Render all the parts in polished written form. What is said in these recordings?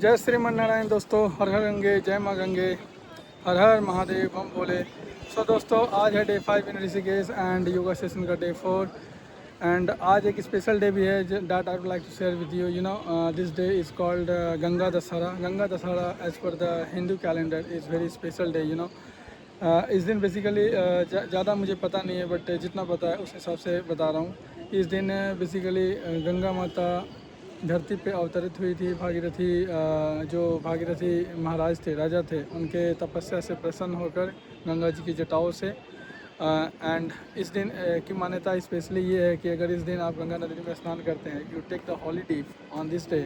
जय श्रीमन नारायण दोस्तों, हर हर गंगे, जय माँ गंगे, हर हर महादेव, हम बोले। सो दोस्तों, आज है day 5 in Rishikesh and yoga session का डे 4। एंड आज एक स्पेशल डे भी है that I would like to share with you. This day is called Ganga Dussehra. Ganga Dussehra as per the Hindu calendar is very special day. इस दिन बेसिकली ज़्यादा मुझे पता नहीं है, बट जितना पता है उस हिसाब से बता रहा हूँ। इस दिन बेसिकली गंगा माता धरती पे अवतरित हुई थी। भागीरथी जो भागीरथी महाराज थे, राजा थे, उनके तपस्या से प्रसन्न होकर गंगा जी की जटाओं से। एंड इस दिन की मान्यता स्पेशली ये है कि अगर इस दिन आप गंगा नदी में स्नान करते हैं, you take the holy on this day,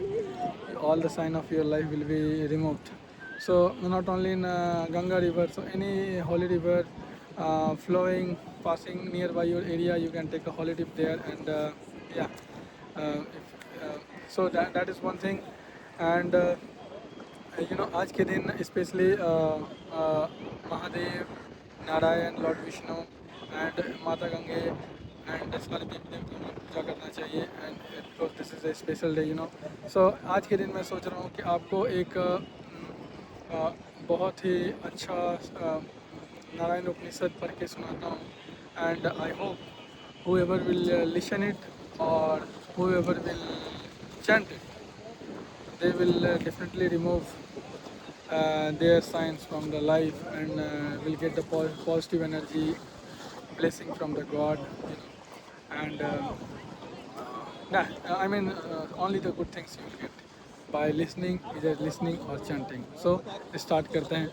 all the sign of your life will be removed. So not only in Ganga river, so any holy river flowing, passing nearby your area, you can take a holy dip there. And yeah, so that is one thing. And आज के दिन specially Mahadev, Narayan, Lord Vishnu and माता Gange and सारे देवी देवताओं की पूजा करना चाहिए। And because this is a special day. So आज के दिन मैं सोच रहा हूँ कि आपको एक बहुत ही अच्छा नारायण उपनिषद पढ़ के सुनाता हूँ। And I hope whoever will listen it or whoever will chant it, they will definitely remove their signs from the life and will get the positive energy, blessing from the God. And I mean, only the good things you will get by listening, either listening or chanting. So start करते हैं।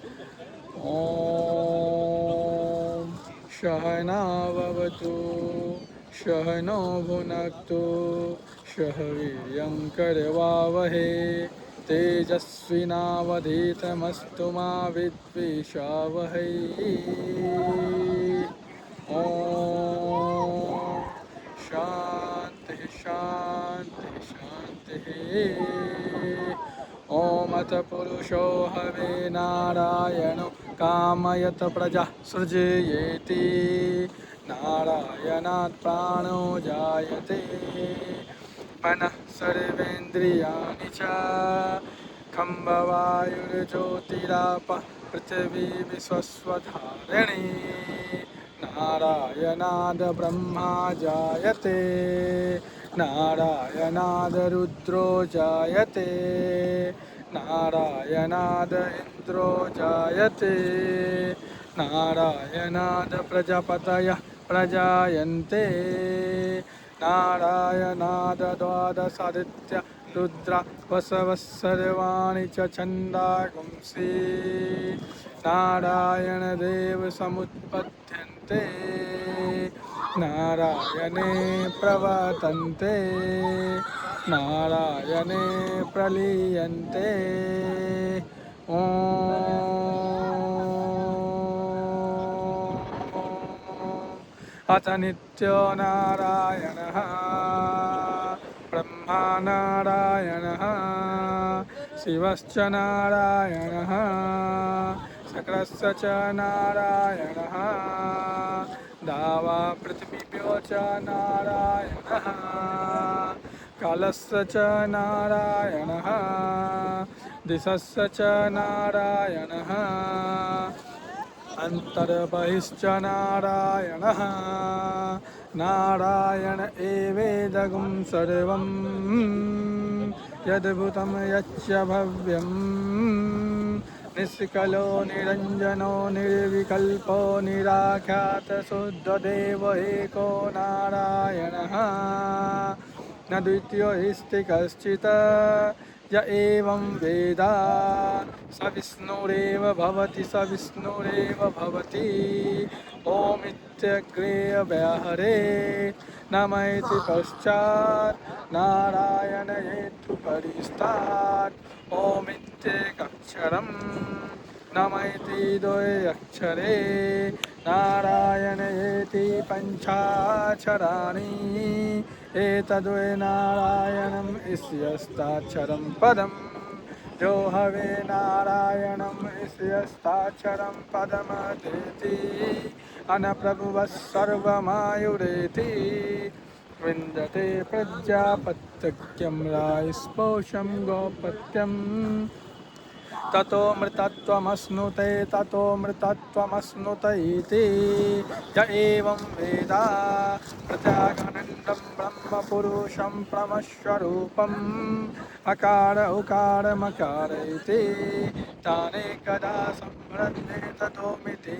ओम सहनाववतु सहनो भुनक्तु सह वीर्यं करवावहे तेजस्विनावधीतमस्तु मा विद्विषावहै। ओम शांति शांति शांति। ओम अथ पुरुषो हवे नारायणो कामयत प्रजा सृजयेति नारायणात् प्राणो जायते मनः सर्वेन्द्रियाणि च खम्भवायुर्ज्योतिरापः पृथिवी विश्वस्वधारिणी नारायणाद् ब्रह्मा जायते नारायणाद् रुद्रो जायते नारायणाद् इन्द्रो जायते नारायणाद् प्रजापतयः प्रजायन्ते नारायणाद् द्वादशादित्य रुद्रा वसवः सर्वाणि च छन्दागुंसि नारायणदेव समुत्पद्यन्ते नारायणे प्रवर्तन्ते नारायणे प्रलीयन्ते। अथ नित्यो नारायणः ब्रह्मा नारायणः शिवश्च नारायणः सकलस्य च नारायणः दावा पृथिवीभ्यो च नारायणः कालस्य च नारायणः दिशस्य च नारायणः अन्तर्बहिश्च नारायणः नारायण एवेदगुं सर्वं यद्भुतं यच्च भव्यं निष्कलो निरञ्जनो निर्विकल्पो निराख्यात शुद्धदेव एको नारायणः न द्वितीयोऽस्ति कश्चित् य एवं वेद स विष्णुरेव भवति स विष्णुरेव भवति ओमित्यग्रे व्याहरे नमैति पश्चात् नारायणयेतु परिस्तात् ओमित्येकाक्षरम् नमैति द्वे अक्षरे नारायणयेति पञ्चाक्षराणि एतद्वे नारायणम् इष्यस्ताक्षरं पदं जो हवे नारायणम् इष्यस्ताक्षरं पदमतेति अनप्रभुवः सर्वमायुरेति विन्दते प्रजापत्यं रायस्पोषं गोपत्यम् ततो मृतत्वमश्नुते ततो मृतत्वमश्नुत इति य एवं वेद प्रत्यागमनन्दं ब्रह्मपुरुषं परमस्वरूपम् अकार उकार मकार इति तानेकदा सम्भ्रन्ते ततोमिति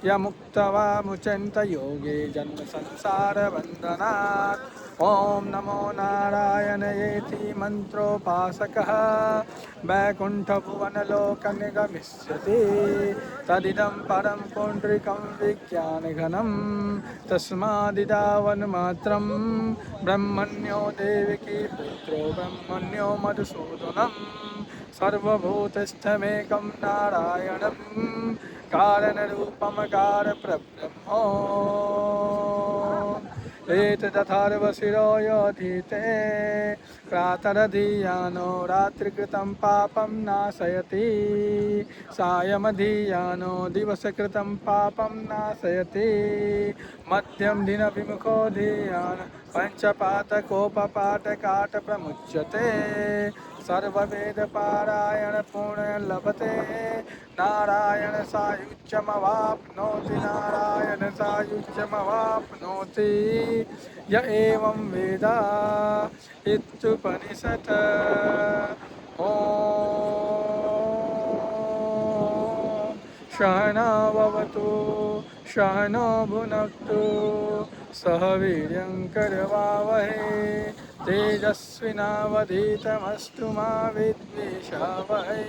यमुक्त्वा मुचन्त योगे जन्म संसारबन्धनात् ॐ नमो नारायणयेति मन्त्रोपासकः वैकुण्ठभुवनलोकनिगमिष्यति तदिदं परं पुण्ड्रिकं विज्ञानघनं तस्मादिदावन्मात्रं ब्रह्मण्यो देवकी पुत्रो ब्रह्मण्यो मधुसूदनं सर्वभूतस्थमेकं नारायणं कारणरूपमकारप्रब्रह्म एतदथर्वशिरोयोधीते प्रातरधीयानो रात्रिकृतं पापं नाशयति सायमधीयानो दिवसकृतं पापं नाशयति मध्यम दिनविमुखो धीयान पञ्चपातकोपपाठकाट प्रमुच्यते सर्ववेदपारायण पुण्यं लभते नारायण सायुज्यमवाप्नोति नारायण सायुज्यमवाप्नोति य एवं वेद इत्युपनिषत् ॐ सहना भवतु सहनो भुनक्तु सह वीर्यं करवावहै तेजस्विनावधीतमस्तु मा विद्विषावहै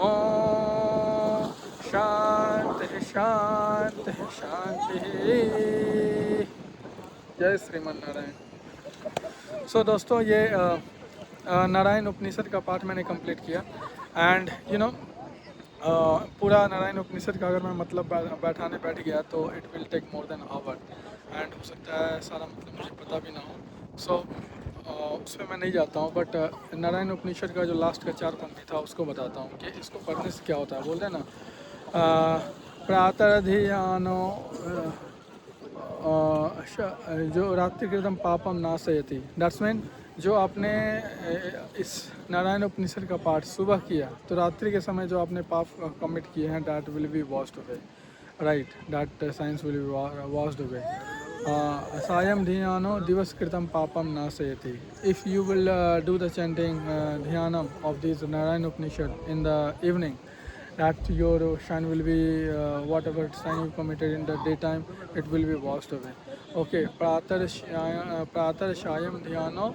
ॐ शांति शांति शांति। जय श्रीमन नारायण। सो दोस्तों ये नारायण उपनिषद का पाठ मैंने कंप्लीट किया एंड पूरा नारायण उपनिषद का अगर मैं मतलब बैठाने बैठ गया तो it will take more than hour and हो सकता है सारा मतलब मुझे पता भी ना हो। सो उसमें मैं नहीं जाता हूँ बट नारायण उपनिषद का जो लास्ट का 4 पंक्ति था उसको बताता हूँ कि इसको पढ़ने से क्या होता है। बोलते हैं ना प्रातरधियानो जो रात्रिकृतं पापम नाशयति, दैट्स मीन जो आपने इस नारायण उपनिषद का पाठ सुबह किया तो रात्रि के समय जो आपने पाप कमिट किए हैं that will be washed away, right, that science will be washed away. सायं ध्यानो दिवस कृतं पापम नाशयति। If you will do the chanting ध्यानम of this Narayana Upanishad in the evening, that your shine will be whatever sin you committed in the daytime, it will be washed away. Okay, pratar shayam dhyano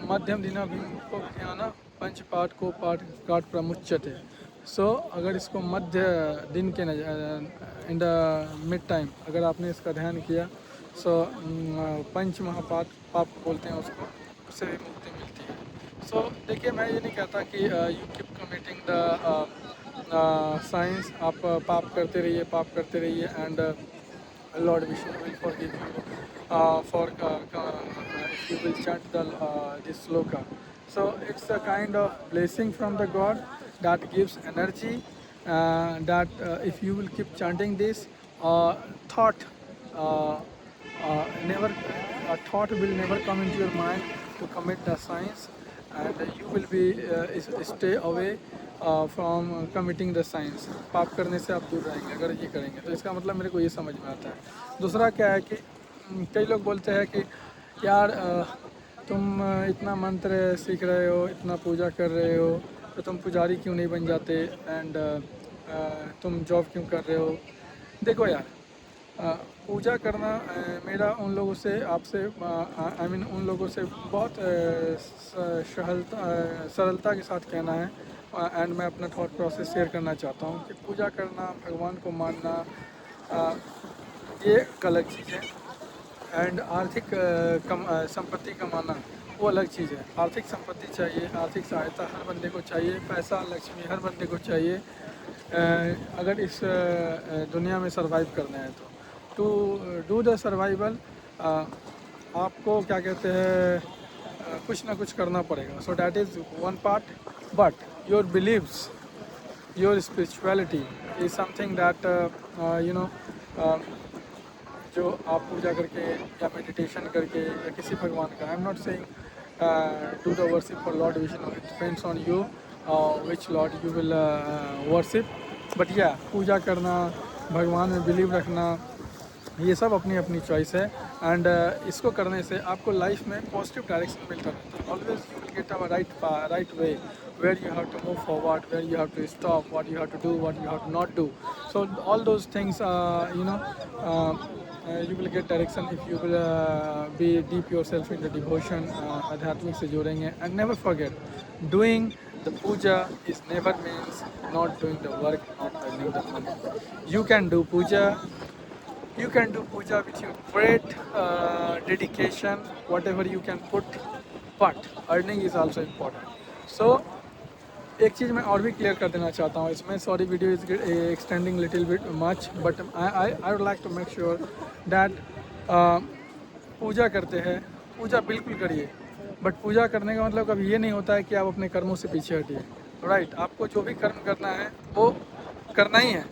madhyam dina vimukho dhyana पंच पाठ को पाठ काट प्रमुच्यते। सो अगर इसको मध्य दिन के इन द मिड टाइम अगर आपने इसका ध्यान किया सो पंच महापाठ पाप बोलते हैं उसको, उससे भी मुक्ति मिलती है। सो देखिए मैं ये नहीं कहता कि you keep committing the science, आप पाप करते रहिए and Lord Vishnu will forgive you for if you will chant this sloka. So it's a kind of blessing from the God that gives energy, that if you will keep chanting this, thought never a thought will never come into your mind to commit the science, and you will be stay away from committing the science. पाप करने से आप दूर रहेंगे अगर ये करेंगे तो। इसका मतलब मेरे को ये समझ में आता है। दूसरा क्या है कि कई लोग बोलते हैं कि यार तुम इतना मंत्र सीख रहे हो, इतना पूजा कर रहे हो, तो तुम पुजारी क्यों नहीं बन जाते, एंड तुम जॉब क्यों कर रहे हो। देखो यार, पूजा करना मेरा उन लोगों से आपसे आई मीन उन लोगों से बहुत सरलता के साथ कहना है एंड मैं अपना थॉट प्रोसेस शेयर करना चाहता हूँ कि पूजा करना, भगवान को मानना ये अलग चीज़ है एंड आर्थिक संपत्ति कमाना वो अलग चीज़ है। आर्थिक संपत्ति चाहिए, आर्थिक सहायता हर बंदे को चाहिए, पैसा लक्ष्मी हर बंदे को चाहिए अगर इस दुनिया में सर्वाइव करना है तो। टू डू द सर्वाइवल आपको क्या कहते हैं कुछ ना कुछ करना पड़ेगा। So that is one part, but your beliefs, your spirituality is something that जो आप पूजा करके या मेडिटेशन करके या किसी भगवान का, I am not saying do the worship for Lord Vishnu, it depends on you which lord you will worship, but या पूजा करना, भगवान में बिलीव रखना, ये सब अपनी अपनी चॉइस है। एंड इसको करने से आपको लाइफ में पॉजिटिव डायरेक्शन मिलता रहता है। Always you will get a right way where you have to move forward, where you have to stop, what you have to do, what you have to not do. So all those things, you will get direction if you will be deep yourself in the devotion, adhyatmik से जुड़ेंगे। And never forget, doing the puja is never means not doing the work, not earning the money. You can do puja, you can do puja with your great dedication, whatever you can put, but earning is also important. So एक चीज़ मैं और भी clear कर देना चाहता हूँ इसमें, sorry video is extending little bit much, but I would like to make sure that पूजा करते हैं, पूजा बिल्कुल करिए, बट पूजा करने का मतलब कभी ये नहीं होता है कि आप अपने कर्मों से पीछे हटिए। राइट, आपको जो भी कर्म करना है वो करना ही है,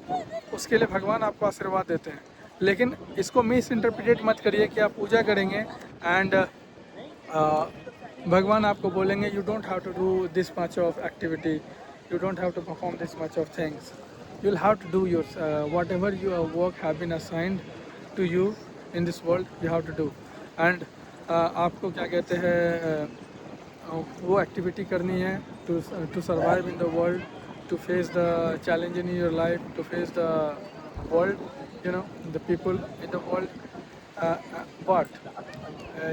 उसके लिए भगवान आपको आशीर्वाद देते हैं, लेकिन इसको मिस इंटरप्रिटेट मत करिए कि आप पूजा करेंगे एंड भगवान आपको बोलेंगे you don't have to do this much of activity, you don't have to perform this much of things, you will have to do your whatever your work have been assigned to you in this world, you have to do. And आपको क्या कहते हैं, वो activity करनी है to survive in the world, to face the challenge in your life, to face the world, you know, the people in the world, but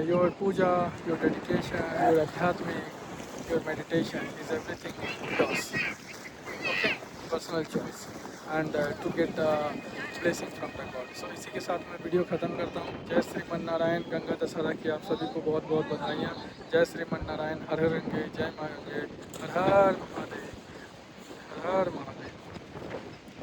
your puja, your dedication, your adhyatmik, your meditation is everything yours, okay, personal choice, and to get the blessing from the God. So इसी के साथ मैं video ख़त्म करता हूँ। जय श्रीमन नारायण, गंगा दशहरा की आप सभी को बहुत बहुत बधाइयाँ। जय श्रीमन नारायण, हर हर गंगे, जय माँ गंगे, हर हर